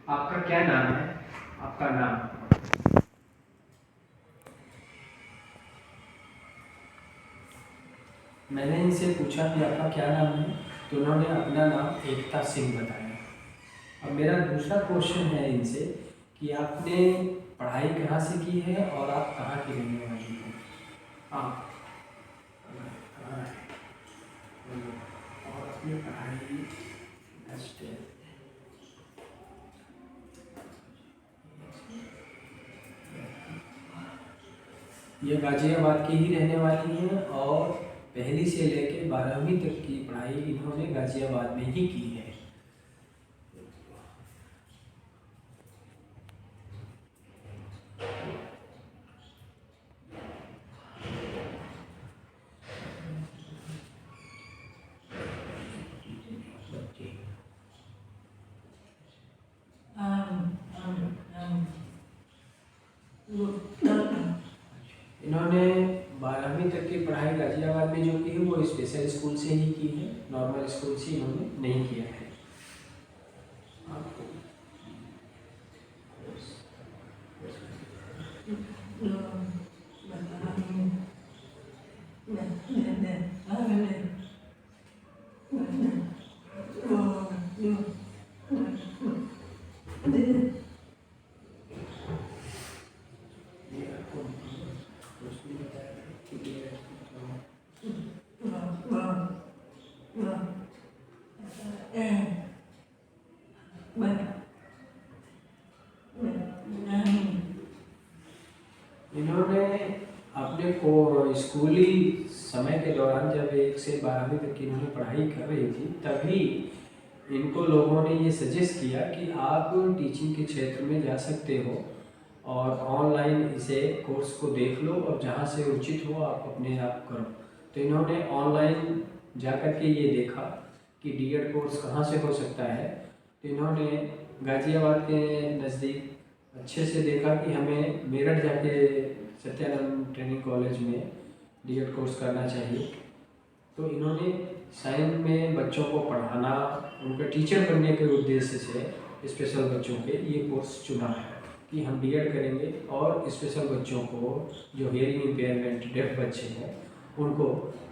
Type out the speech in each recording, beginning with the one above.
आपका क्या नाम है? आपका नाम? मैंने इनसे पूछा कि आपका क्या नाम है, तो उन्होंने अपना नाम एकता सिंह बताया। अब मेरा दूसरा क्वेश्चन है इनसे कि आपने पढ़ाई कहाँ से की है और आप कहाँ की रहने वाली हैं? आप कहाँ हैं? और अपनी पढ़ाई नेक्स्ट है। ये गाजियाबाद की ही रहने वाली हैं और पहली से लेकर 12वीं तक की पढ़ाई इन्होंने गाजियाबाद में ही की है। इन्होंने 12वीं तक की पढ़ाई गाजियाबाद में जो की है वो स्पेशल स्कूल से ही की है, नॉर्मल स्कूल से इन्होंने नहीं किया है। इन्होंने अपने को स्कूली समय के दौरान जब 1 से 12वीं तक की इन्होंने पढ़ाई कर रही थी, तभी इनको लोगों ने ये सजेस्ट किया कि आप टीचिंग के क्षेत्र में जा सकते हो और ऑनलाइन इसे कोर्स को देख लो और जहाँ से उचित हो आप अपने आप करो। तो इन्होंने ऑनलाइन जा कर के ये देखा कि डीएड कोर्स कहाँ से हो सकता है। तो इन्होंने गाजियाबाद के नज़दीक अच्छे से देखा कि हमें मेरठ जाके सत्यानंद ट्रेनिंग कॉलेज में डीएड कोर्स करना चाहिए। तो इन्होंने साइंस में बच्चों को पढ़ाना, उनका टीचर बनने के उद्देश्य से स्पेशल बच्चों के ये कोर्स चुना है कि हम डीएड करेंगे और स्पेशल बच्चों को जो हियरिंग इम्पेयरमेंट डेफ बच्चे हैं उनको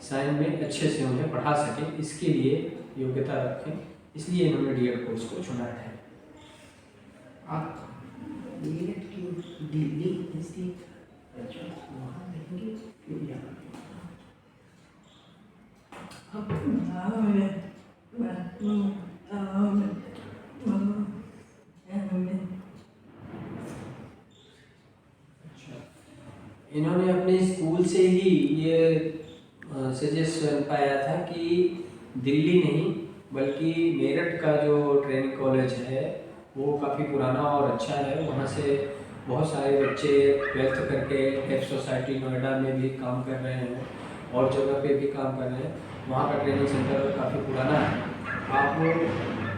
साइंस में अच्छे से उन्हें पढ़ा सकें, इसके लिए योग्यता रखें, इसलिए इन्होंने डीएड कोर्स को चुना है। आप डीएड की दिल्ली स्थित वहाँ रहेंगे क्यों यहाँ? इन्होंने अपने स्कूल से ही ये सजेशन पाया था कि दिल्ली नहीं बल्कि मेरठ का जो ट्रेनिंग कॉलेज है वो काफ़ी पुराना और अच्छा है। वहाँ से बहुत सारे बच्चे 12th करके डेफ सोसाइटी नोएडा में भी काम कर रहे हैं और जगह पे भी काम कर रहे हैं। वहाँ का ट्रेनिंग सेंटर काफ़ी पुराना है, आप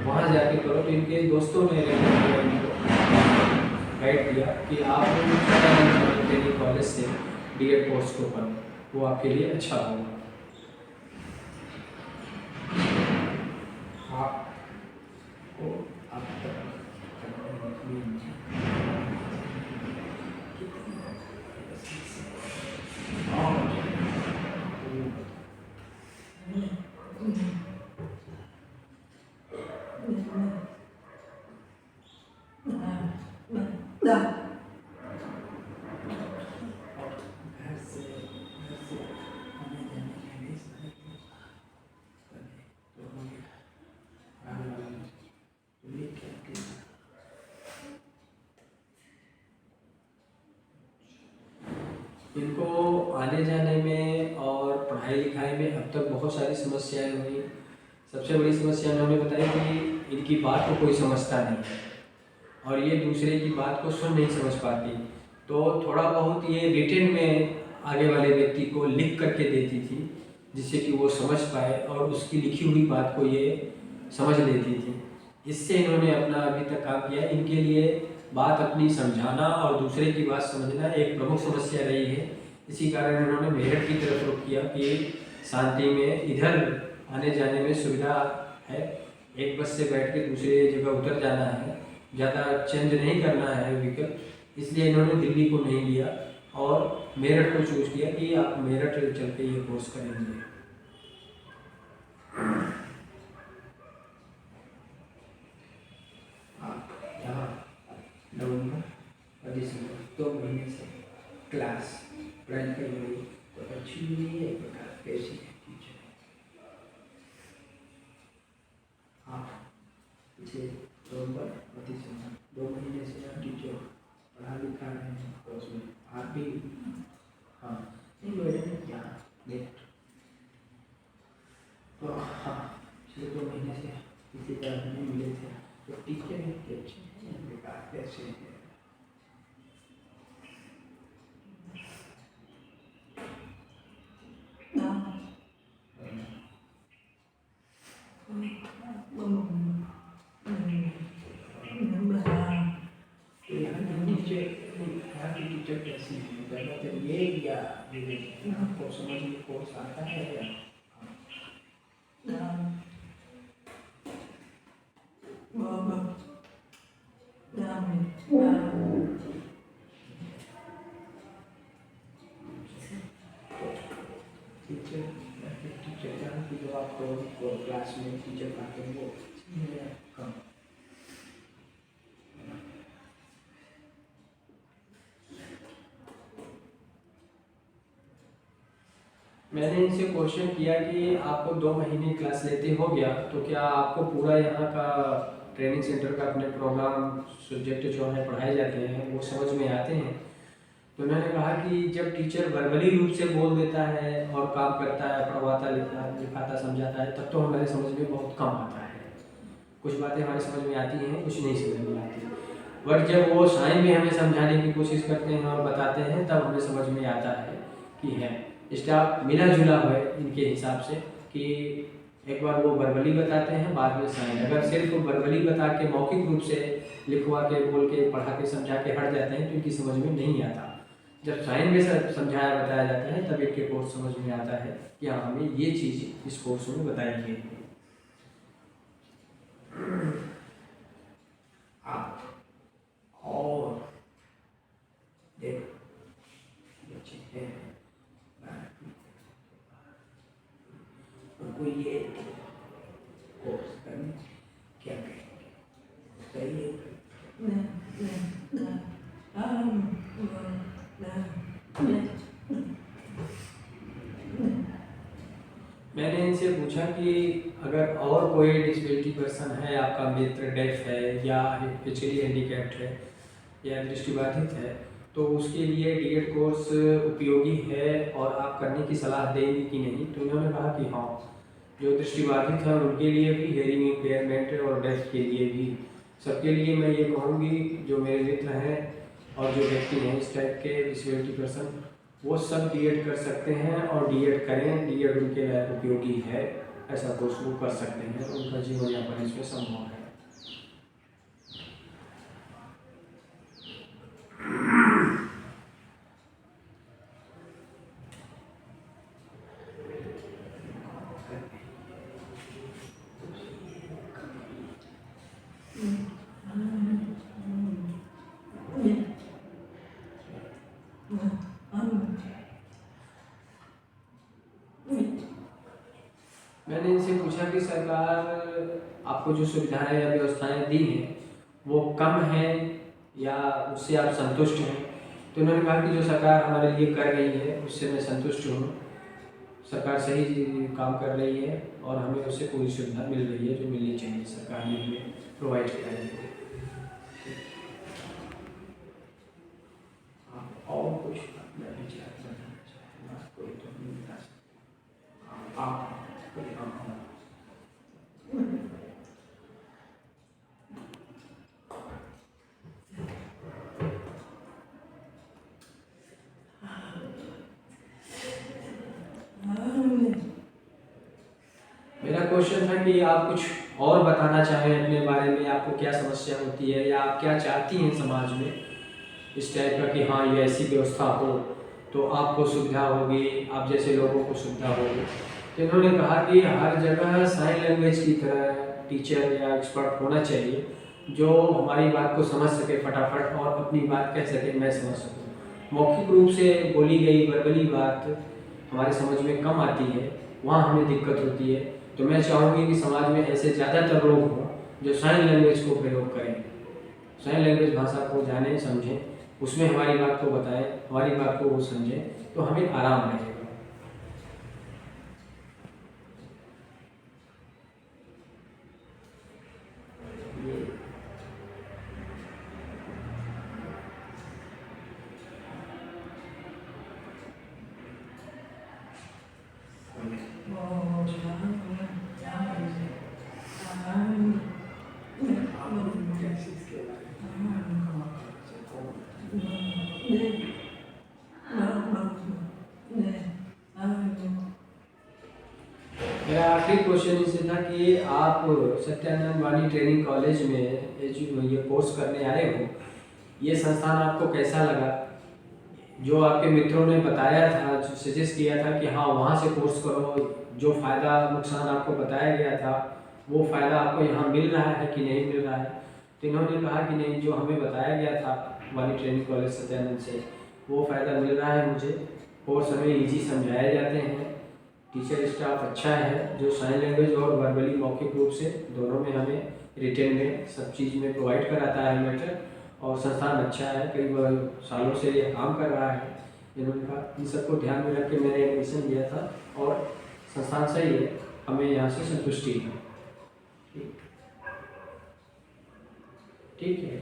वहाँ जाके करो। तो इनके दोस्तों ने इनको गाइड किया कि आप ट्रेनिंग कॉलेज से डीएड कोर्स को करो, वो आपके लिए अच्छा होगा। आपको इनको आने जाने में और पढ़ाई लिखाई में अब तक बहुत सारी समस्याएं हुई। सबसे बड़ी समस्या इन्होंने बताई कि इनकी बात को कोई समझता नहीं और ये दूसरे की बात को सुन नहीं समझ पाती, तो थोड़ा बहुत ये रिटन में आगे वाले व्यक्ति को लिख करके देती थी जिससे कि वो समझ पाए और उसकी लिखी हुई बात को ये समझ लेती थी। इससे इन्होंने अपना अभी तक काम किया। इनके लिए बात अपनी समझाना और दूसरे की बात समझना एक प्रमुख समस्या रही है। इसी कारण उन्होंने मेरठ की तरफ रुख किया कि शांति में इधर आने जाने में सुविधा है, एक बस से बैठ के दूसरे जगह उतर जाना है, ज़्यादा चेंज नहीं करना है व्हीकल, इसलिए इन्होंने दिल्ली को नहीं लिया और मेरठ को चूज़ किया कि आप मेरठ चल के ये कोर्स करेंगे। यहाँ नवंबर और दिसंबर 2 महीने से क्लास रन कर रही तो अच्छी हुई है, एक प्रकार कैसी है टीचर। हाँ, पिछले नवंबर और दिसंबर 2 महीने से यहाँ टीचर पढ़ा लिखा रहे हैं कोर्स में। आप भी हाँ नहीं मैडम यहाँ नेट तो हाँ पिछले 2 महीने से किसी तरह नहीं मिले थे तो टीचर अच्छे हैं, बेकार कैसे हैं। टीचर कैसी है ये या आपको समझ में कोर्स आता है या टीचर जहाँ की जो आपको क्लास में टीचर पढ़ाते हैं वो कम। मैंने इनसे क्वेश्चन किया कि आपको 2 महीने क्लास लेते हो गया तो क्या आपको पूरा यहाँ का ट्रेनिंग सेंटर का अपने प्रोग्राम सब्जेक्ट जो है पढ़ाए जाते हैं वो समझ में आते हैं। तो उन्होंने कहा कि जब टीचर वर्बली रूप से बोल देता है और काम करता है, पढ़वाता लिखाता समझाता है, तब तो हमारे समझ में बहुत कम आता है। कुछ बातें हमारे समझ में आती हैं, कुछ नहीं समझ में आती। बट जब वो साइन में हमें समझाने की कोशिश करते हैं और बताते हैं तब हमें समझ में आता है कि है स्टाफ मिला जुला है इनके हिसाब से कि एक बार वो वर्बली बताते हैं, बाद में साइन। अगर सिर्फ वर्बली बता के मौखिक रूप से लिखवा के बोल के पढ़ा के समझा के हट जाते हैं तो इनकी समझ में नहीं आता। जब साइन में समझाया बताया जाता है तब इनके कोर्स समझ में आता है कि हाँ हमें ये चीज़ इस कोर्स में बताई गई है। और बच्चे हैं उनको ये कोर्स करने क्या कहेंगे? सही मैंने इनसे पूछा कि अगर और कोई डिसेबिलिटी पर्सन है, आपका मित्र डेफ है या फिजिकली हैंडीकैप्ड है या दृष्टिबाधित है, तो उसके लिए डीएड कोर्स उपयोगी है और आप करने की सलाह देंगे कि नहीं? तो उन्होंने कहा कि हाँ, जो दृष्टिबाधित है उनके लिए भी, हेयरिंग इम्पेयरमेंट और डेफ के लिए भी, सबके लिए मैं ये कहूँगी जो मेरे मित्र हैं और जो व्यक्ति हैं इस टाइप के डिसेबिलिटी पर्सन, वो सब डीएड कर सकते हैं और डीएड करें। डीएड उनके लिए उपयोगी है, ऐसा कोर्स वो कर सकते हैं, उनका जीवन यापन इसमें संभव है। मैंने इनसे पूछा कि सरकार आपको जो सुविधाएं या व्यवस्थाएं दी हैं वो कम है या उससे आप संतुष्ट हैं? तो उन्होंने कहा कि जो सरकार हमारे लिए कर रही है उससे मैं संतुष्ट हूँ। सरकार सही काम कर रही है और हमें उससे पूरी सुविधा मिल रही है जो मिलनी चाहिए, सरकार ने हमें प्रोवाइड कराई है। और कुछ अपना विचार बताना चाहे कोई तो नहीं बता सकते आप। मेरा क्वेश्चन था कि आप कुछ और बताना चाहें अपने बारे में, आपको क्या समस्या होती है या आप क्या चाहती हैं समाज में इस टाइप का कि हाँ ये ऐसी व्यवस्था हो तो आपको सुविधा होगी, आप जैसे लोगों को सुविधा होगी। तो इन्होंने कहा कि हर जगह साइन लैंग्वेज की तरह टीचर या एक्सपर्ट होना चाहिए जो हमारी बात को समझ सके फटाफट और अपनी बात कह सके, मैं समझ सकूँ। मौखिक रूप से बोली गई वर्बली बात हमारे समझ में कम आती है, वहाँ हमें दिक्कत होती है। तो मैं चाहूँगी कि समाज में ऐसे ज़्यादातर लोग हों जो साइन लैंग्वेज को प्रयोग करें, साइन लैंग्वेज भाषा को जानें समझें, उसमें हमारी बात को बताएं, हमारी बात को वो समझें, तो हमें आराम रहेगा। मेरा आखिरी क्वेश्चन इससे था कि आप सत्यानंद वाणी ट्रेनिंग कॉलेज में ये कोर्स करने आए हो, ये संस्थान आपको कैसा लगा? जो आपके मित्रों ने बताया था, जो सजेस्ट किया था कि हाँ वहाँ से कोर्स करो, जो फ़ायदा नुकसान आपको बताया गया था वो फ़ायदा आपको यहाँ मिल रहा है कि नहीं मिल रहा है? तो इन्होंने कहा कि नहीं, जो हमें बताया गया था वाणी ट्रेनिंग कॉलेज सत्यानंद से वो फ़ायदा मिल रहा है मुझे। कोर्स हमें ईजी समझाए जाते हैं, टीचर स्टाफ अच्छा है जो साइन लैंग्वेज और वर्बली मौखिक रूप से दोनों में हमें रिटेन में सब चीज़ में प्रोवाइड कराता है मैटर। और संस्थान अच्छा है, कई सालों से ये काम कर रहा है। इन्होंने कहा इन सबको ध्यान में रख के मैंने एडमिशन लिया था और संस्थान सही है, हमें यहाँ से संतुष्टि है। ठीक है।